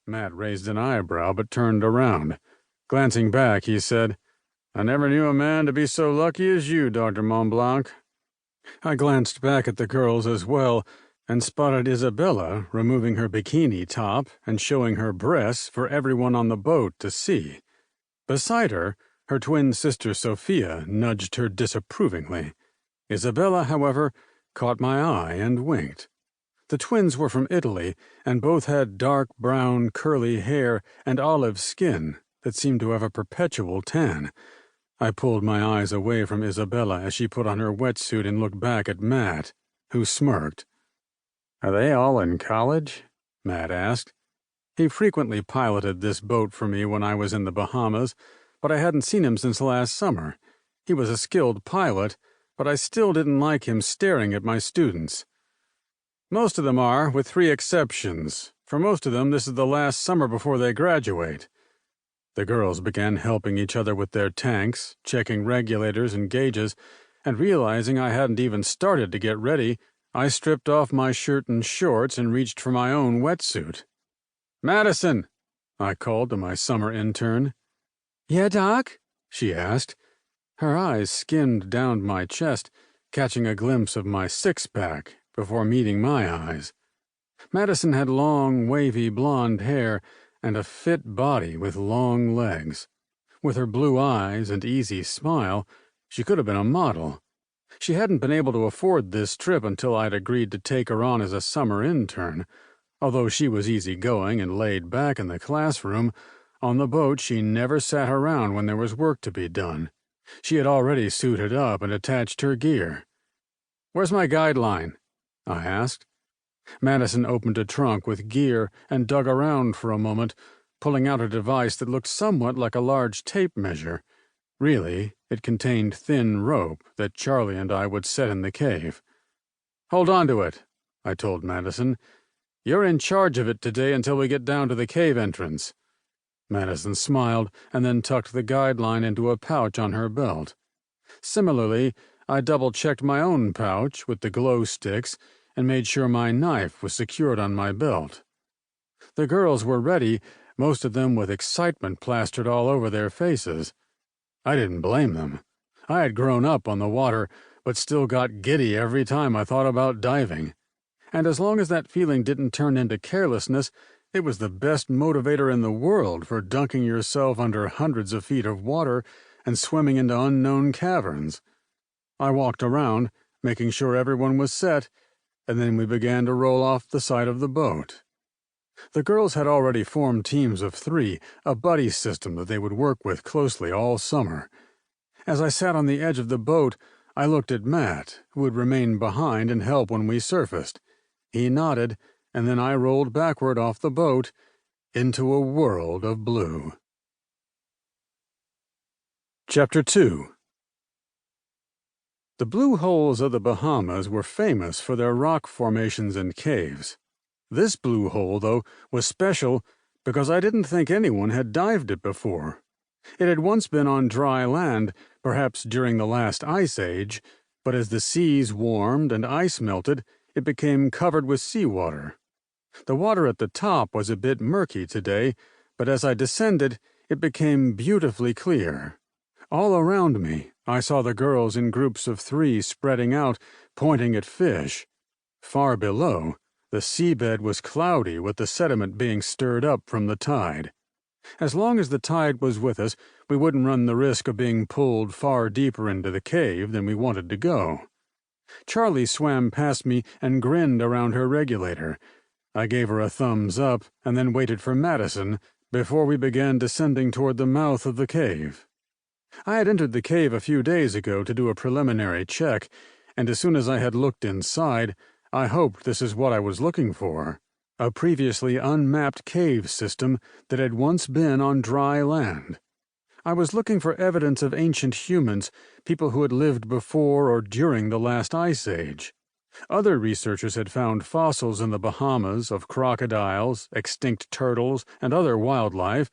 Matt raised an eyebrow but turned around. Glancing back, he said, "I never knew a man to be so lucky as you, Dr. Montblanc." I glanced back at the girls as well and spotted Isabella removing her bikini top and showing her breasts for everyone on the boat to see. Beside her, her twin sister Sophia nudged her disapprovingly. Isabella, however, caught my eye and winked. The twins were from Italy, and both had dark brown curly hair and olive skin that seemed to have a perpetual tan. I pulled my eyes away from Isabella as she put on her wetsuit and looked back at Matt, who smirked. "Are they all in college?" Matt asked. He frequently piloted this boat for me when I was in the Bahamas, but I hadn't seen him since last summer. He was a skilled pilot, but I still didn't like him staring at my students. "Most of them are, with 3 exceptions. For most of them, this is the last summer before they graduate." The girls began helping each other with their tanks, checking regulators and gauges, and realizing I hadn't even started to get ready, I stripped off my shirt and shorts and reached for my own wetsuit. "Madison," I called to my summer intern. "Yeah, Doc?" she asked. Her eyes skimmed down my chest, catching a glimpse of my six-pack before meeting my eyes. Madison had long, wavy blonde hair and a fit body with long legs. With her blue eyes and easy smile, she could have been a model. She hadn't been able to afford this trip until I'd agreed to take her on as a summer intern. Although she was easygoing and laid back in the classroom, on the boat she never sat around when there was work to be done. She had already suited up and attached her gear. "Where's my guideline?" I asked. Madison opened a trunk with gear and dug around for a moment, pulling out a device that looked somewhat like a large tape measure. Really, it contained thin rope that Charlie and I would set in the cave. "Hold on to it," I told Madison. "You're in charge of it today until we get down to the cave entrance." Madison smiled and then tucked the guideline into a pouch on her belt. Similarly, I double-checked my own pouch with the glow sticks and made sure my knife was secured on my belt. The girls were ready, most of them with excitement plastered all over their faces. I didn't blame them. I had grown up on the water, but still got giddy every time I thought about diving. And as long as that feeling didn't turn into carelessness, it was the best motivator in the world for dunking yourself under hundreds of feet of water and swimming into unknown caverns. I walked around, making sure everyone was set, and then we began to roll off the side of the boat. The girls had already formed teams of 3, a buddy system that they would work with closely all summer. As I sat on the edge of the boat, I looked at Matt, who would remain behind and help when we surfaced. He nodded, and then I rolled backward off the boat into a world of blue. Chapter 2. The blue holes of the Bahamas were famous for their rock formations and caves. This blue hole, though, was special because I didn't think anyone had dived it before. It had once been on dry land, perhaps during the last ice age, but as the seas warmed and ice melted, it became covered with seawater. The water at the top was a bit murky today, but as I descended, it became beautifully clear. All around me, I saw the girls in groups of 3 spreading out, pointing at fish. Far below, the seabed was cloudy with the sediment being stirred up from the tide. As long as the tide was with us, we wouldn't run the risk of being pulled far deeper into the cave than we wanted to go. Charlie swam past me and grinned around her regulator. I gave her a thumbs up and then waited for Madison before we began descending toward the mouth of the cave. I had entered the cave a few days ago to do a preliminary check, and as soon as I had looked inside, I hoped this is what I was looking for: a previously unmapped cave system that had once been on dry land. I was looking for evidence of ancient humans, people who had lived before or during the last ice age. Other researchers had found fossils in the Bahamas of crocodiles, extinct turtles, and other wildlife,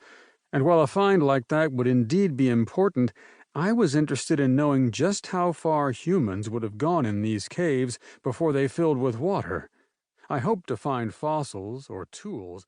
and while a find like that would indeed be important, I was interested in knowing just how far humans would have gone in these caves before they filled with water. I hoped to find fossils or tools